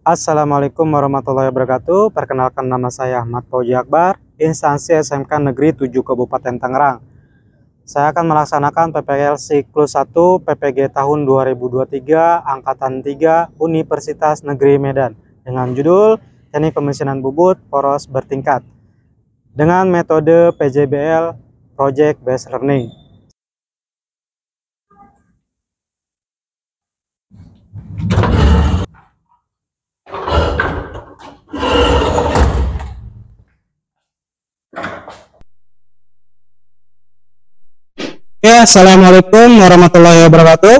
Assalamualaikum warahmatullahi wabarakatuh. Perkenalkan, nama saya Ahmad Fauzi Akbar, instansi SMK Negeri 7 Kabupaten Tangerang. Saya akan melaksanakan PPL Siklus 1 PPG tahun 2023 Angkatan 3 Universitas Negeri Medan dengan judul Teknik Pemesinan Bubut Poros Bertingkat dengan metode PJBL Project Based Learning. Assalamualaikum warahmatullahi wabarakatuh.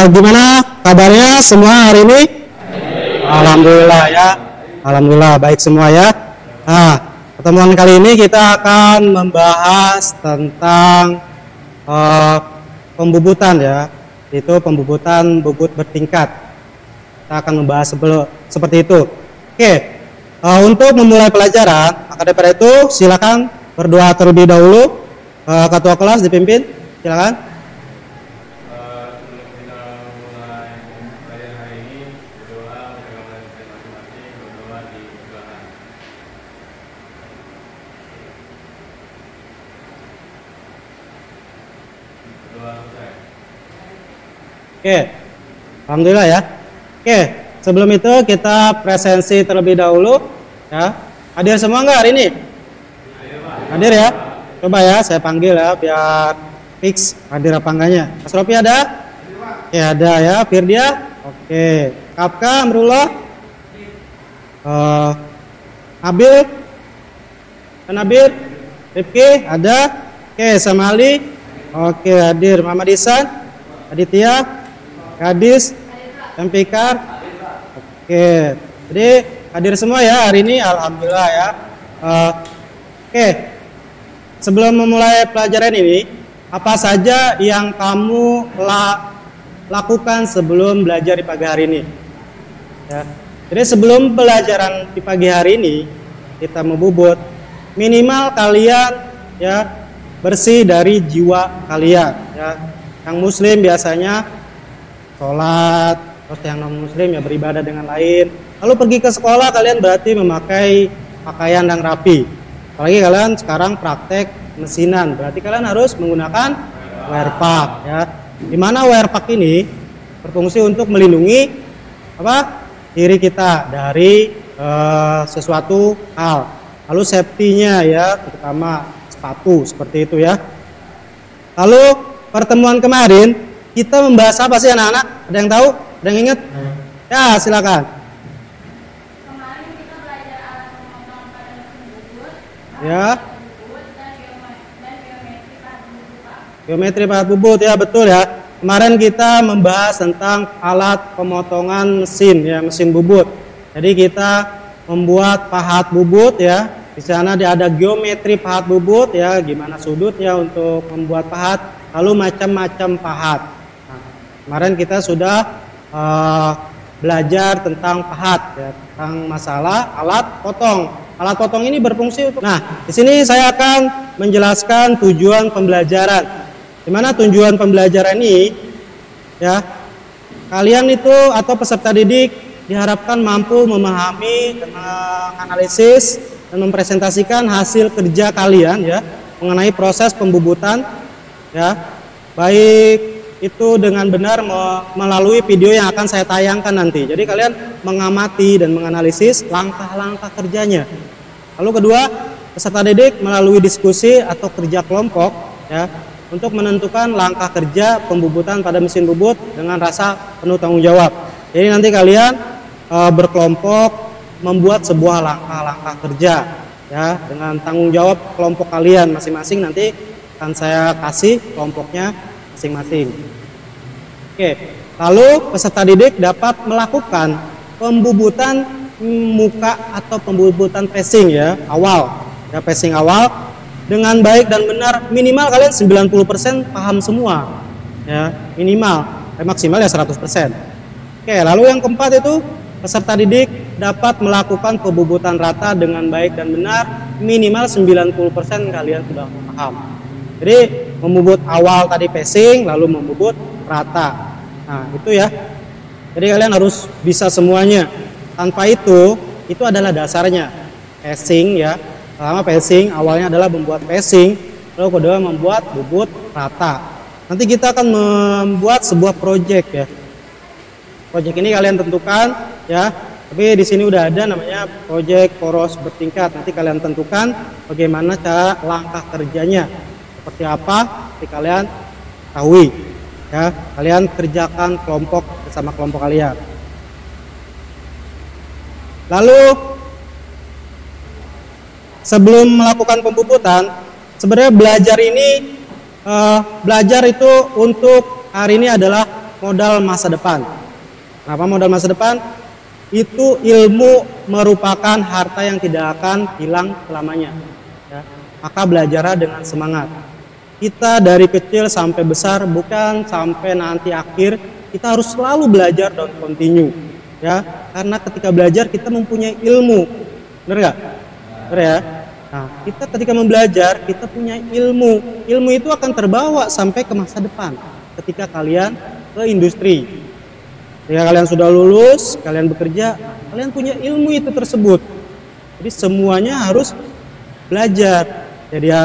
Gimana kabarnya semua hari ini? Alhamdulillah ya. Alhamdulillah baik semua ya. Pertemuan kali ini kita akan membahas tentang pembubutan ya, itu pembubutan bubut bertingkat. Kita akan membahas seperti itu. Untuk memulai pelajaran, maka daripada itu silakan berdoa terlebih dahulu. Ketua kelas dipimpin, silakan. Sebelum kita mulai pelajaran hari ini, berdoa bagaimana kita masing-masing berdoa di belakang. Berdoa selesai. Alhamdulillah ya. Sebelum itu kita presensi terlebih dahulu ya. Hadir semua nggak hari ini? Hadir ya. Coba ya saya panggil ya biar fix hadir apa enggaknya. Mas Rofi ada? Ada ya. Firdia? Oke. Kapka, Amrullah? Nabil? Nabil? Rifki? Ada? Sama Ali? Oke, hadir. Muhammad Ihsan? Aditya? Gadis? Tempikar? Jadi hadir semua ya hari ini, alhamdulillah ya. Sebelum memulai pelajaran ini, apa saja yang kamu lakukan sebelum belajar di pagi hari ini? Ya. Jadi sebelum pelajaran di pagi hari ini kita membubut, minimal kalian ya bersih dari jiwa kalian. Ya. Yang Muslim biasanya sholat. Terus yang non muslim ya beribadah dengan lain. Lalu pergi ke sekolah, kalian berarti memakai pakaian yang rapi. Apalagi kalian sekarang praktek mesinan, berarti kalian harus menggunakan wear pack ya. Dimana wear pack ini berfungsi untuk melindungi diri kita dari sesuatu hal. Lalu safety-nya ya, terutama sepatu seperti itu ya. Lalu pertemuan kemarin kita membahas apa sih anak-anak? Ada yang tahu? Ada yang ingat? Ya, silakan. Kemarin kita belajar alat pemotong pada mesin bubut, Ya. dan geometri pahat bubut, Pak. Geometri pahat bubut ya, betul ya. Kemarin kita membahas tentang alat pemotongan mesin ya, mesin bubut. Jadi kita membuat pahat bubut ya. Di sana ada geometri pahat bubut ya, gimana sudutnya untuk membuat pahat, lalu macam-macam pahat. Nah, kemarin kita sudah belajar tentang pahat ya, tentang masalah alat potong. Alat potong ini berfungsi untuk. Nah, di sini saya akan menjelaskan tujuan pembelajaran. Di mana tujuan pembelajaran ini ya, kalian itu atau peserta didik diharapkan mampu memahami, menganalisis dan mempresentasikan hasil kerja kalian ya mengenai proses pembubutan ya, baik itu dengan benar melalui video yang akan saya tayangkan nanti. Jadi kalian mengamati dan menganalisis langkah-langkah kerjanya. Lalu kedua, peserta didik melalui diskusi atau kerja kelompok ya untuk menentukan langkah kerja pembubutan pada mesin bubut dengan rasa penuh tanggung jawab. Jadi nanti kalian berkelompok membuat sebuah langkah-langkah kerja ya dengan tanggung jawab kelompok kalian masing-masing. Nanti akan saya kasih kelompoknya masing-masing. Lalu peserta didik dapat melakukan pembubutan muka atau pembubutan passing ya awal ya, passing awal dengan baik dan benar. Minimal kalian 90% paham semua ya, minimal, maksimal ya 100%. Lalu yang keempat itu peserta didik dapat melakukan pembubutan rata dengan baik dan benar, minimal 90% kalian sudah paham. Jadi membubut awal tadi passing, lalu membubut rata. Nah, itu ya. Jadi kalian harus bisa semuanya. Tanpa itu adalah dasarnya. Passing ya. Pertama passing, awalnya adalah membuat passing, lalu kedua membuat bubut rata. Nanti kita akan membuat sebuah project ya. Project ini kalian tentukan ya. Tapi di sini udah ada namanya project poros bertingkat. Nanti kalian tentukan bagaimana cara langkah kerjanya. Seperti apa, nanti kalian ketahui ya. Kalian kerjakan kelompok bersama kelompok kalian. Lalu sebelum melakukan pembubutan, sebenarnya belajar itu untuk hari ini adalah modal masa depan. Kenapa modal masa depan? Itu ilmu merupakan harta yang tidak akan hilang selamanya. Ya. Maka belajarlah dengan semangat. Kita dari kecil sampai besar, bukan sampai nanti akhir, kita harus selalu belajar dan continue. Ya, karena ketika belajar kita mempunyai ilmu, benar nggak? Benar ya. Nah, kita ketika membelajar kita punya ilmu. Ilmu itu akan terbawa sampai ke masa depan. Ketika kalian ke industri. Ketika kalian sudah lulus, kalian bekerja, kalian punya ilmu itu tersebut. Jadi semuanya harus belajar. Jadi ya,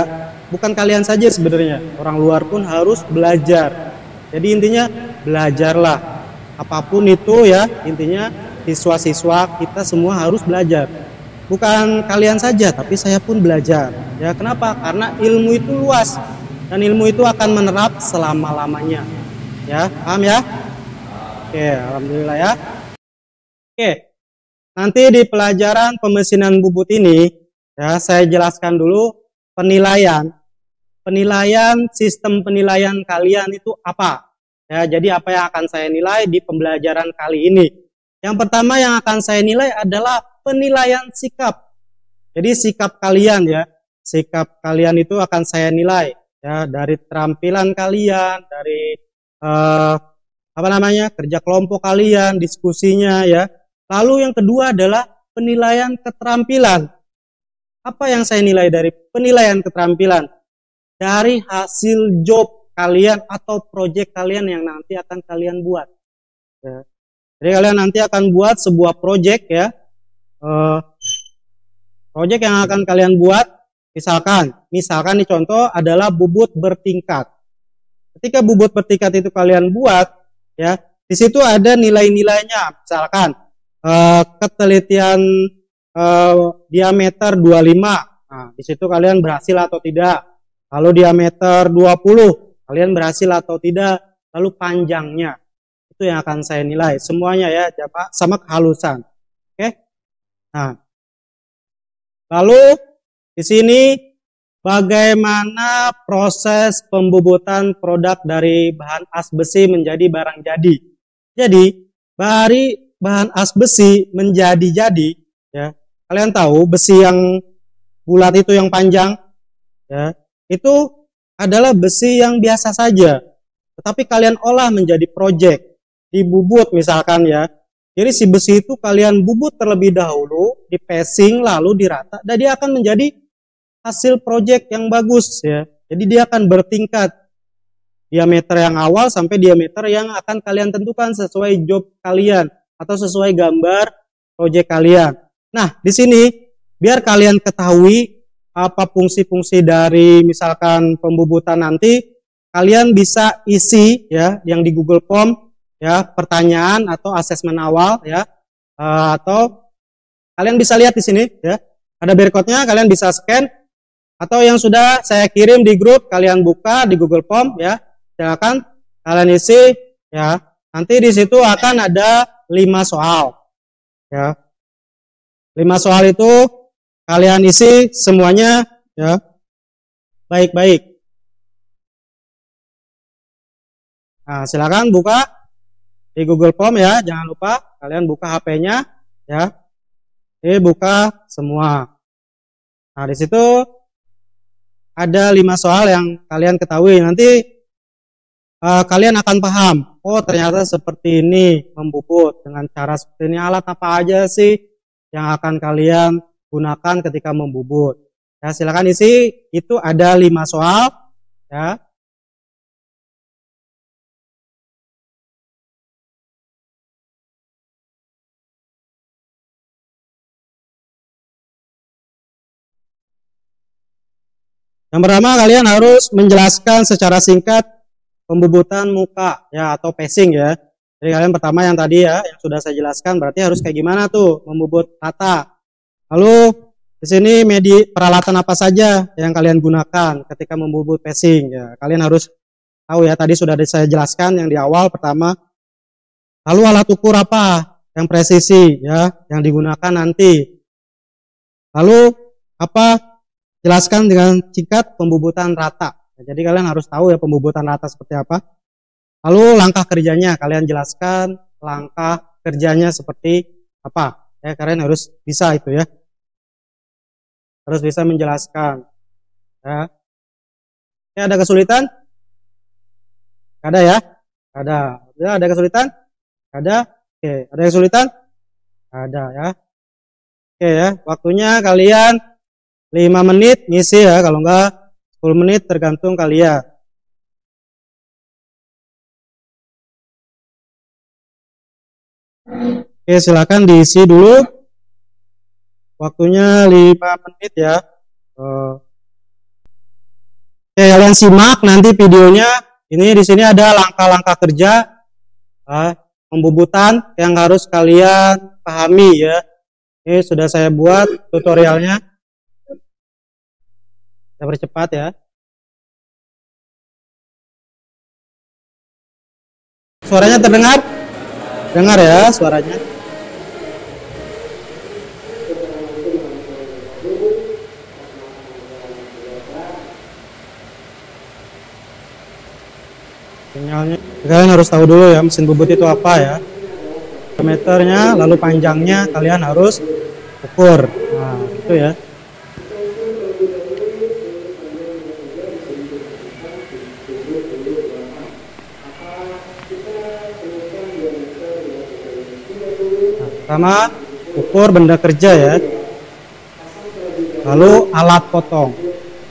bukan kalian saja sebenarnya, orang luar pun harus belajar. Jadi intinya belajarlah. Apapun itu ya, intinya siswa-siswa kita semua harus belajar. Bukan kalian saja, tapi saya pun belajar. Ya, kenapa? Karena ilmu itu luas dan ilmu itu akan menerap selama-lamanya. Ya, paham ya? Oke, alhamdulillah ya. Oke, nanti di pelajaran pemesinan bubut ini, ya saya jelaskan dulu penilaian. Sistem penilaian kalian itu apa? Ya, jadi apa yang akan saya nilai di pembelajaran kali ini? Yang pertama yang akan saya nilai adalah penilaian sikap. Jadi sikap kalian ya, sikap kalian itu akan saya nilai ya dari keterampilan kalian, dari kerja kelompok kalian, diskusinya ya. Lalu yang kedua adalah penilaian keterampilan. Apa yang saya nilai dari penilaian keterampilan? Dari hasil job kalian atau proyek kalian yang nanti akan kalian buat. Ya. Jadi kalian nanti akan buat sebuah proyek ya. Proyek yang akan kalian buat, misalkan nih contoh adalah bubut bertingkat. Ketika bubut bertingkat itu kalian buat, ya, di situ ada nilai-nilainya, misalkan ketelitian diameter 25. Nah, di situ kalian berhasil atau tidak. Lalu diameter 20, kalian berhasil atau tidak. Lalu panjangnya, itu yang akan saya nilai. Semuanya ya, sama kehalusan. Oke. Nah, lalu di sini bagaimana proses pembubutan produk dari bahan as besi menjadi barang jadi. Jadi, dari bahan as besi menjadi jadi, ya. Kalian tahu besi yang bulat itu yang panjang, ya. Itu adalah besi yang biasa saja. Tetapi kalian olah menjadi project, dibubut misalkan ya. Jadi si besi itu kalian bubut terlebih dahulu, di passing lalu dirata, dan dia akan menjadi hasil project yang bagus ya. Jadi dia akan bertingkat diameter yang awal sampai diameter yang akan kalian tentukan sesuai job kalian atau sesuai gambar project kalian. Nah, di sini biar kalian ketahui apa fungsi-fungsi dari misalkan pembubutan nanti, kalian bisa isi ya yang di Google Form ya, pertanyaan atau asesmen awal ya, atau kalian bisa lihat di sini ya, ada barcode-nya, kalian bisa scan. Atau yang sudah saya kirim di grup, kalian buka di Google Form ya. Silakan kalian isi ya. Nanti di situ akan ada 5 soal. Ya. 5 soal itu kalian isi semuanya ya. Baik-baik. Nah, silakan buka di Google Form ya, jangan lupa kalian buka HP-nya ya. Ini buka semua. Nah, di situ ada 5 soal yang kalian ketahui. Nanti kalian akan paham. Oh, ternyata seperti ini membubut. Dengan cara seperti ini, alat apa aja sih yang akan kalian gunakan ketika membubut. Ya, silakan isi. Itu ada 5 soal. ya. Yang pertama kalian harus menjelaskan secara singkat pembubutan muka ya atau pacing ya. Jadi kalian pertama yang tadi ya yang sudah saya jelaskan berarti harus kayak gimana tuh membubut rata. Lalu di sini peralatan apa saja yang kalian gunakan ketika membubut pacing ya. Kalian harus tahu ya tadi sudah saya jelaskan yang di awal pertama. Lalu alat ukur apa yang presisi ya yang digunakan nanti. Lalu apa? Jelaskan dengan singkat pembubutan rata. Jadi kalian harus tahu ya pembubutan rata seperti apa. Lalu langkah kerjanya, kalian jelaskan langkah kerjanya seperti apa. Ya, kalian harus bisa itu ya. Harus bisa menjelaskan. Ya. Ya, ada kesulitan? Ada ya? Ada. Ya, ada kesulitan? Ada. Oke, ada kesulitan? Ada ya. Oke ya, waktunya kalian 5 menit ngisi ya, kalau enggak 10 menit tergantung kalian. Oke, silakan diisi dulu. Waktunya 5 menit ya. Oke, kalian simak nanti videonya. Ini di sini ada langkah-langkah kerja pembubutan yang harus kalian pahami ya. Ini sudah saya buat tutorialnya. Kita percepat ya. Suaranya terdengar? Dengar ya suaranya. Sinyalnya. Kalian harus tahu dulu ya mesin bubut itu apa ya. Diameternya, lalu panjangnya kalian harus ukur. Nah, itu ya. Pertama, ukur benda kerja ya. Lalu alat potong.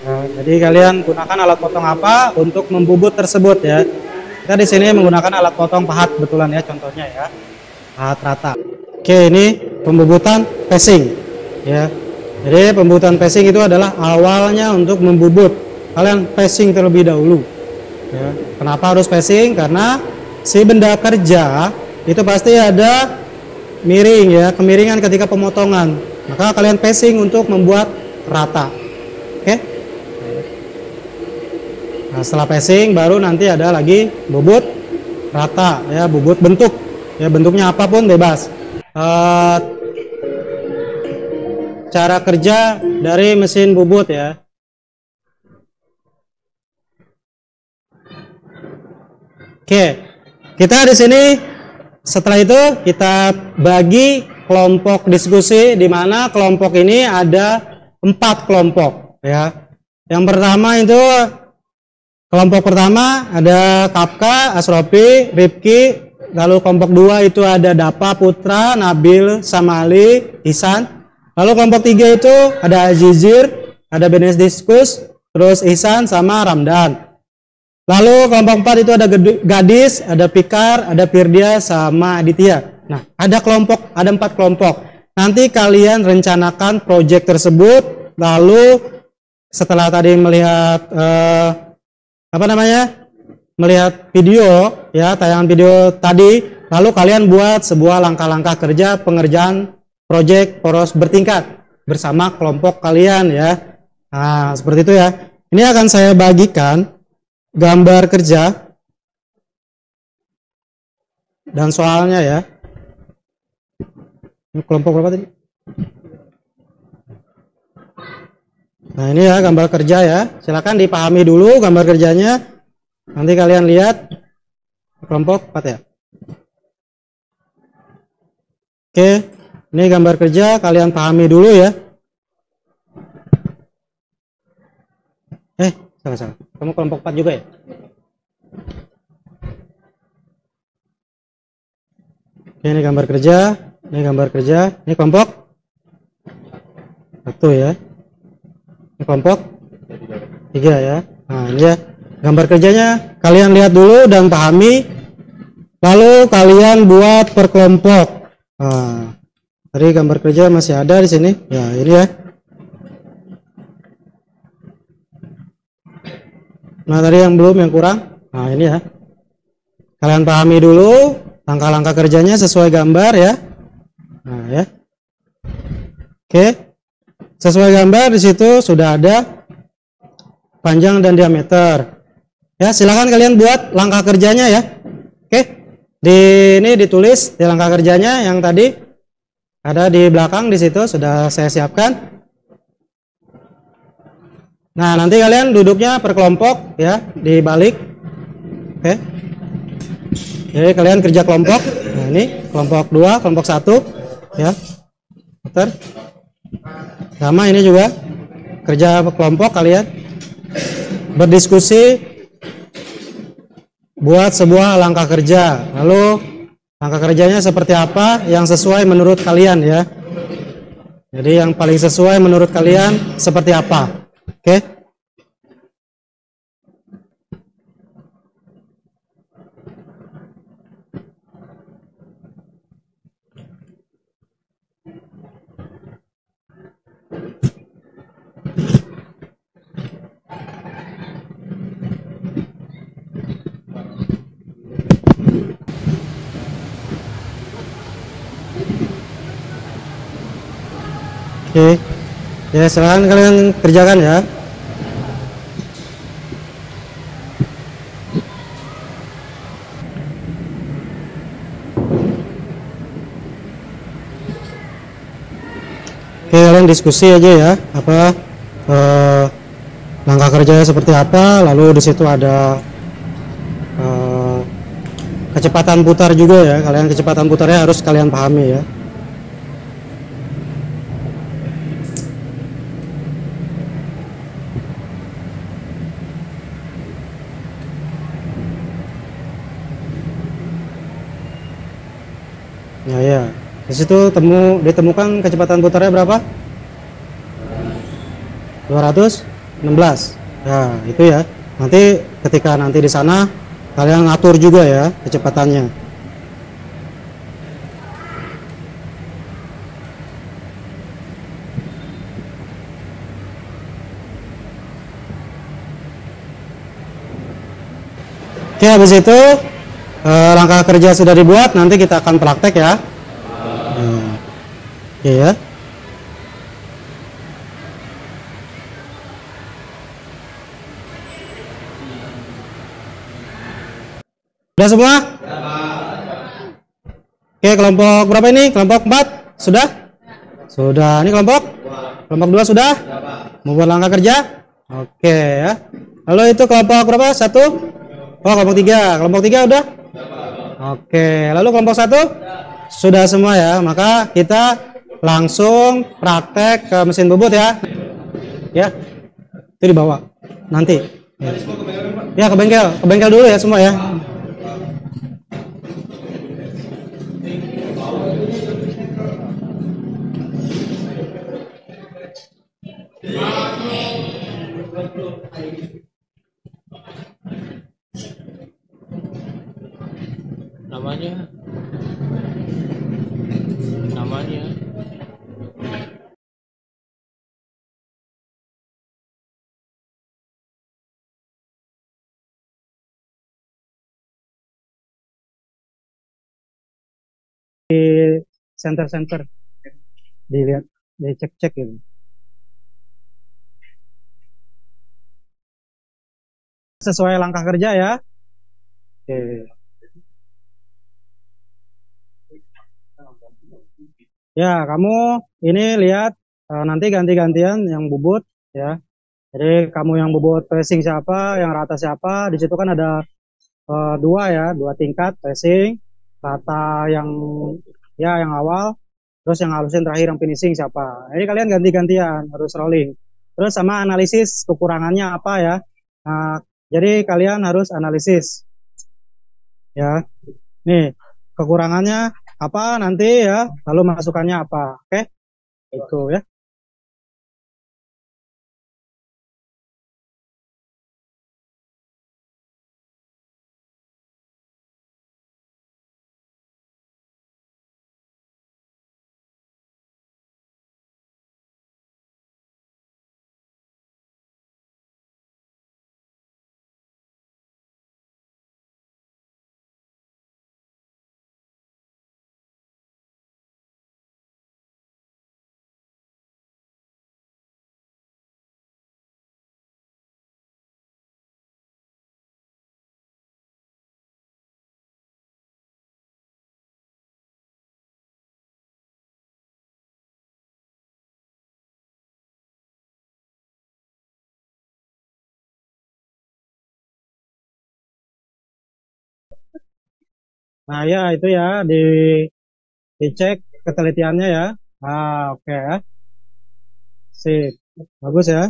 Nah, jadi kalian gunakan alat potong apa untuk membubut tersebut ya. Kita di sini menggunakan alat potong pahat kebetulan ya contohnya ya. Pahat rata. Oke, ini pembubutan pacing ya. Jadi pembubutan pacing itu adalah awalnya untuk membubut. Kalian pacing terlebih dahulu. Ya. Kenapa harus pacing? Karena si benda kerja itu pasti ada miring ya, kemiringan ketika pemotongan. Maka kalian pacing untuk membuat rata. Oke? Nah, setelah pacing baru nanti ada lagi bubut rata ya, bubut bentuk. Ya, bentuknya apapun bebas. Cara kerja dari mesin bubut ya. Oke. Kita di sini setelah itu kita bagi kelompok diskusi di mana kelompok ini ada 4 kelompok ya. Yang pertama itu kelompok pertama ada Kapka, Asrofi, Rifki, lalu kelompok 2 itu ada Dapa, Putra, Nabil, Samali, Ihsan. Lalu kelompok 3 itu ada Azizir, ada Benes Diskus, terus Ihsan sama Ramdan. Lalu kelompok 4 itu ada Gadis, ada Pikar, ada Firdia sama Aditya. Nah, ada 4 kelompok. Nanti kalian rencanakan proyek tersebut, lalu setelah tadi melihat melihat video ya, tayangan video tadi, lalu kalian buat sebuah langkah-langkah kerja pengerjaan proyek poros bertingkat bersama kelompok kalian ya. Nah, seperti itu ya. Ini akan saya bagikan gambar kerja dan soalnya ya. Ini kelompok berapa tadi? Nah, ini ya gambar kerja ya. Silakan dipahami dulu gambar kerjanya. Nanti kalian lihat kelompok 4 ya. Oke, ini gambar kerja, kalian pahami dulu ya. Salah. Kamu kelompok 4 juga ya? Oke, ini gambar kerja, ini kelompok 1 ya. Ini kelompok 3 ya. Nah, ini ya. Gambar kerjanya kalian lihat dulu dan pahami, lalu kalian buat per kelompok. Nah, tadi gambar kerja masih ada di sini. Ya, ini ya. Nah, tadi yang belum, yang kurang. Nah, ini ya. Kalian pahami dulu langkah-langkah kerjanya sesuai gambar ya. Nah, ya. Oke. Sesuai gambar di situ sudah ada panjang dan diameter. Ya, silakan kalian buat langkah kerjanya ya. Oke. Ini ditulis di langkah kerjanya yang tadi ada di belakang di situ sudah saya siapkan. Nah, nanti kalian duduknya per kelompok ya, dibalik. Oke. Jadi kalian kerja kelompok. Nah, ini kelompok 2, kelompok 1 ya. Betul. Sama ini juga kerja kelompok kalian berdiskusi buat sebuah langkah kerja. Lalu langkah kerjanya seperti apa yang sesuai menurut kalian ya. Jadi yang paling sesuai menurut kalian seperti apa? Oke. Oke. Ya, silakan kalian kerjakan ya. Oke, kalian diskusi aja ya, apa langkah kerjanya seperti apa, lalu di situ ada kecepatan putar juga ya. Kalian kecepatan putarnya harus kalian pahami ya. Ya. Di situ ditemukan kecepatan putarnya berapa? 216. Ya, itu ya. Nanti ketika nanti di sana kalian ngatur juga ya kecepatannya. Oke, habis itu langkah kerja sudah dibuat, nanti kita akan praktek ya. Oke ya. Sudah semua? Oke, kelompok berapa ini? Kelompok 4? Sudah? Sudah. Ini kelompok 2 sudah? Membuat langkah kerja? Oke ya. Lalu itu kelompok berapa? 1? Oh, kelompok 3. Kelompok 3 udah? Oke, lalu kelompok 1 sudah semua ya. Maka kita langsung praktek ke mesin bubut ya. Ya, itu dibawa nanti. Ya, ke bengkel dulu ya semua ya. Namanya di center dilihat, dicek gitu. Sesuai langkah kerja ya. Oke. Ya, kamu ini lihat nanti ganti-gantian yang bubut ya. Jadi kamu yang bobot pressing siapa, yang rata siapa. Di situ kan ada 2 tingkat pressing, rata yang yang awal, terus yang halusin terakhir yang finishing siapa. Jadi kalian ganti-gantian harus rolling. Terus sama analisis kekurangannya apa ya. Nah, jadi kalian harus analisis ya. Nih kekurangannya apa nanti ya, lalu masukannya apa. Oke, itu ya. Nah ya itu ya dicek ketelitiannya ya. Ah oke ya. Sip. Bagus ya.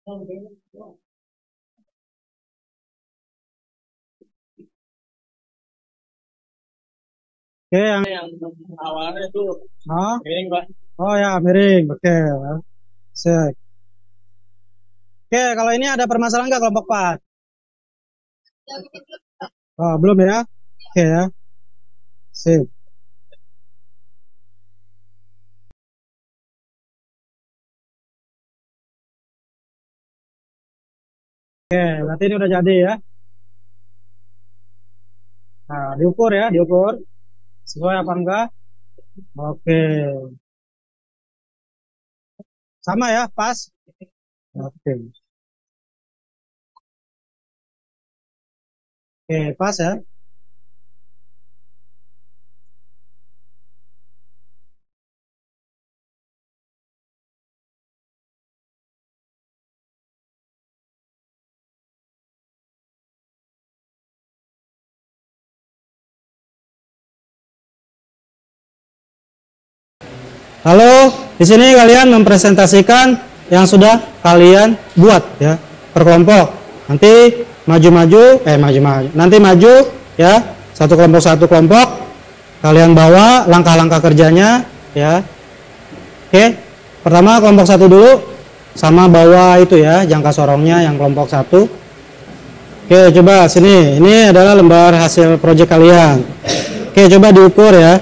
Oke yang Awalnya itu oh, miring, Pak. oh ya miring. Oke. Sip. Oke, kalau ini ada permasalahan nggak kelompok 4? Oh, belum ya? Oke ya. Sip. Oke, berarti ini udah jadi ya. Nah, diukur ya, diukur. Sesuai apa enggak? Oke. Sama ya, pas. Oke. Oke, pas ya. Halo, di sini kalian mempresentasikan yang sudah kalian buat ya per kelompok. Nanti maju-maju, nanti maju ya satu kelompok kalian bawa langkah-langkah kerjanya ya. Oke, pertama kelompok 1 dulu sama bawa itu ya jangka sorongnya yang kelompok 1. Oke, coba sini. Ini adalah lembar hasil proyek kalian. Oke, coba diukur ya.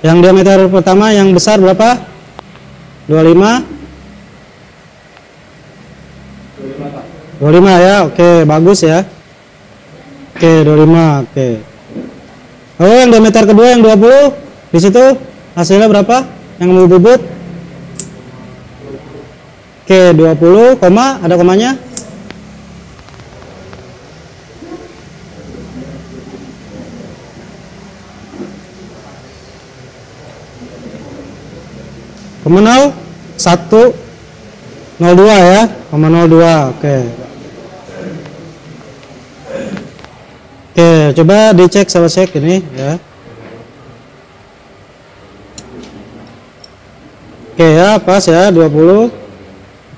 Yang diameter pertama yang besar berapa? 25 ya. Oke, bagus ya. Oke, 25. Oke. Oh, yang diameter kedua yang 20 di situ hasilnya berapa? Yang mau bubut? Oke, 20, koma, ada komanya? Koma 0102 ya, koma 02. Oke. Oke, coba dicek sama cek ini ya. Oke ya, pas ya 20.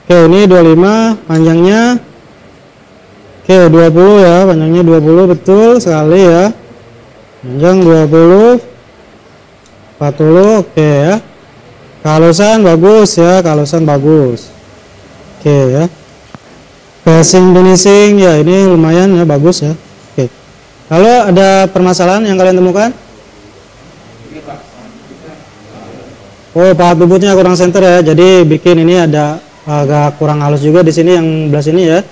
Oke, ini 25 panjangnya. Oke, 20 ya, panjangnya 20 betul sekali ya. Panjang 20. 40, oke ya. Kalusan bagus ya, kalusan bagus. Oke ya. Passing finishing ya ini lumayan ya, bagus ya. Oke. Lalu ada permasalahan yang kalian temukan? Oh, pahat bubutnya kurang center ya. Jadi bikin ini ada agak kurang halus juga di sini yang belah sini ya.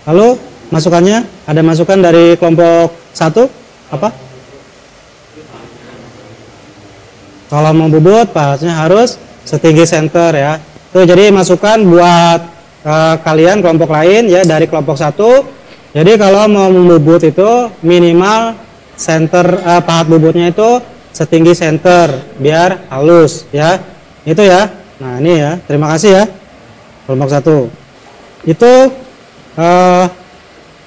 Lalu masukannya ada masukan dari kelompok 1 apa? Kalau mau bubut pahatnya harus setinggi center ya. Tuh jadi masukan buat kalian kelompok lain ya dari kelompok 1. Jadi kalau mau membubut itu minimal center pahat bubutnya itu setinggi center biar halus ya. Itu ya. Nah, ini ya. Terima kasih ya. Kelompok 1. Itu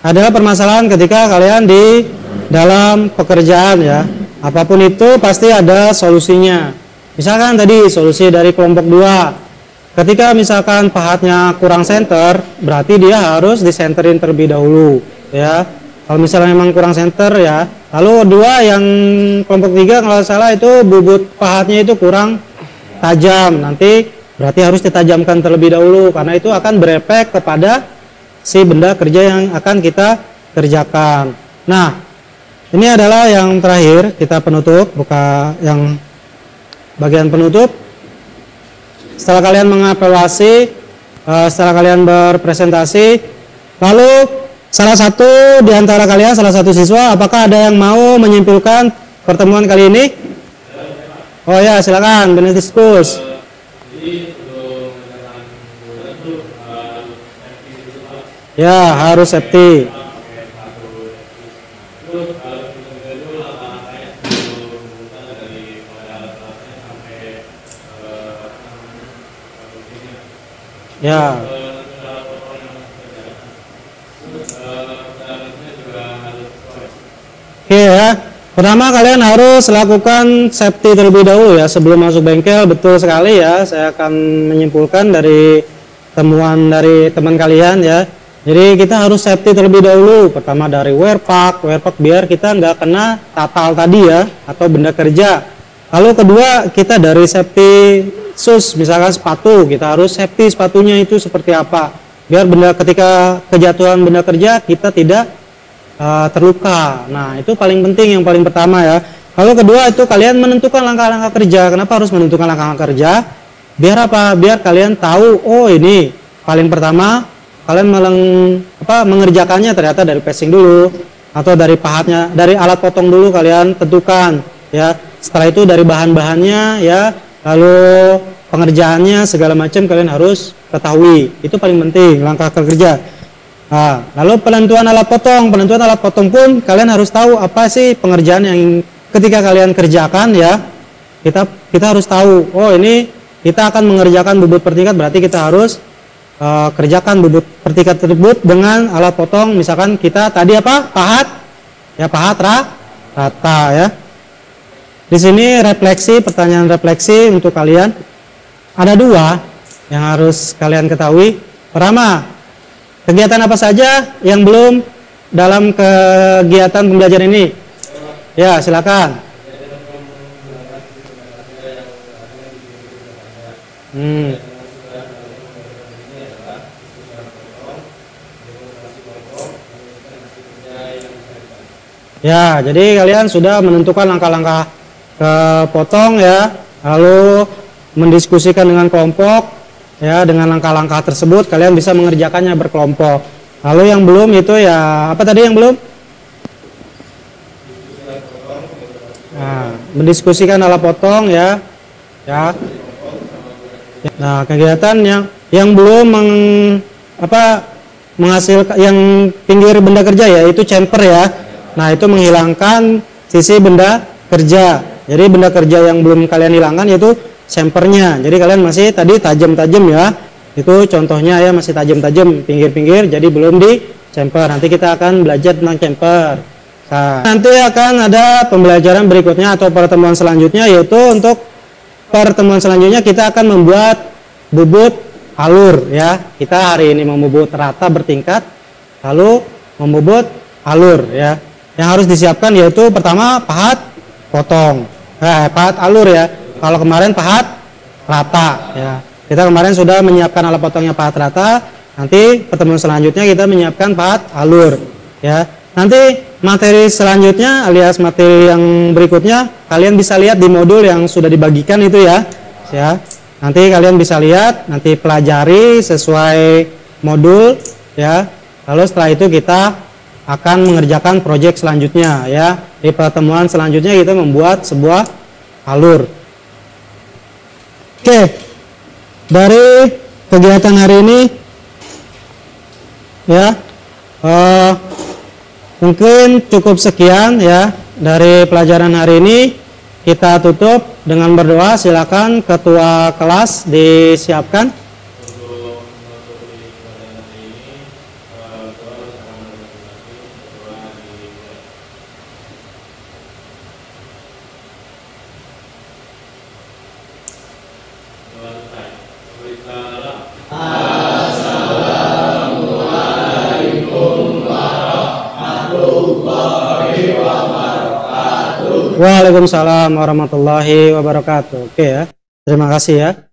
adalah permasalahan ketika kalian di dalam pekerjaan ya. Apapun itu pasti ada solusinya. Misalkan tadi solusi dari kelompok 2. Ketika misalkan pahatnya kurang center, berarti dia harus disenterin terlebih dahulu ya. Kalau misalnya memang kurang center ya. Lalu 2 yang kelompok 3 kalau salah itu bubut pahatnya itu kurang tajam. Nanti berarti harus ditajamkan terlebih dahulu karena itu akan berefek kepada si benda kerja yang akan kita kerjakan. Nah, ini adalah yang terakhir, kita penutup, buka yang bagian penutup. Setelah kalian mengevaluasi, setelah kalian berpresentasi, lalu salah satu di antara kalian, salah satu siswa, apakah ada yang mau menyimpulkan pertemuan kali ini? Oh ya, silakan, berdiskus. Ya, harus safety. Terus kalau itu langkah-langkahnya sebelum buka dari mulai alat-alatnya sampai produksinya. Ya. Oke ya. Pertama kalian harus lakukan safety terlebih dahulu ya sebelum masuk bengkel. Betul sekali ya. Saya akan menyimpulkan dari temuan dari teman kalian ya. Jadi kita harus safety terlebih dahulu. Pertama dari wear pack biar kita nggak kena tatal tadi ya atau benda kerja. Lalu kedua kita dari safety shoes, misalkan sepatu, kita harus safety sepatunya itu seperti apa. Biar benda ketika kejatuhan benda kerja kita tidak terluka. Nah itu paling penting, yang paling pertama ya. Lalu kedua itu kalian menentukan langkah-langkah kerja. Kenapa harus menentukan langkah-langkah kerja? Biar apa? Biar kalian tahu, oh ini paling pertama kalian mengerjakannya ternyata dari passing dulu atau dari pahatnya, dari alat potong dulu kalian tentukan ya. Setelah itu dari bahan-bahannya ya, lalu pengerjaannya segala macam kalian harus ketahui. Itu paling penting langkah kerja. Nah, lalu penentuan alat potong pun kalian harus tahu apa sih pengerjaan yang ketika kalian kerjakan ya. Kita harus tahu, oh ini kita akan mengerjakan bubut per tingkat, berarti kita harus kerjakan bubut per tingkat tersebut dengan alat potong. Misalkan kita tadi apa? Pahat rata ya. Di sini pertanyaan refleksi untuk kalian. Ada dua yang harus kalian ketahui. Pertama, kegiatan apa saja yang belum dalam kegiatan pembelajaran ini? Ya, silakan. Ya, jadi kalian sudah menentukan langkah-langkah potong ya, lalu mendiskusikan dengan kelompok ya, dengan langkah-langkah tersebut kalian bisa mengerjakannya berkelompok. Lalu yang belum itu ya, apa tadi yang belum? Nah, mendiskusikan alat potong ya. Nah, kegiatan yang belum menghasilkan yang pinggir benda kerja ya, itu chamfer ya. Nah, itu menghilangkan sisi benda kerja. Jadi benda kerja yang belum kalian hilangkan yaitu chamfernya. Jadi kalian masih tadi tajam-tajam ya. Itu contohnya ya, masih tajam-tajam pinggir-pinggir, jadi belum di chamfer. Nanti kita akan belajar tentang chamfer. Nah, nanti akan ada pembelajaran berikutnya atau pertemuan selanjutnya, yaitu untuk pertemuan selanjutnya kita akan membuat bubut alur ya. Kita hari ini membubut rata bertingkat, lalu membubut alur ya. Yang harus disiapkan yaitu pertama pahat potong. Pahat alur ya. Kalau kemarin pahat rata ya. Kita kemarin sudah menyiapkan alat potongnya pahat rata. Nanti pertemuan selanjutnya kita menyiapkan pahat alur ya. Nanti materi selanjutnya alias materi yang berikutnya kalian bisa lihat di modul yang sudah dibagikan itu ya. Nanti kalian bisa lihat, nanti pelajari sesuai modul ya. Lalu setelah itu kita akan mengerjakan proyek selanjutnya ya. Di pertemuan selanjutnya kita membuat sebuah alur. Oke. Dari kegiatan hari ini ya, mungkin cukup sekian ya dari pelajaran hari ini. Kita tutup dengan berdoa. Silakan ketua kelas disiapkan. Waalaikumsalam warahmatullahi wabarakatuh. Oke ya. Terima kasih ya.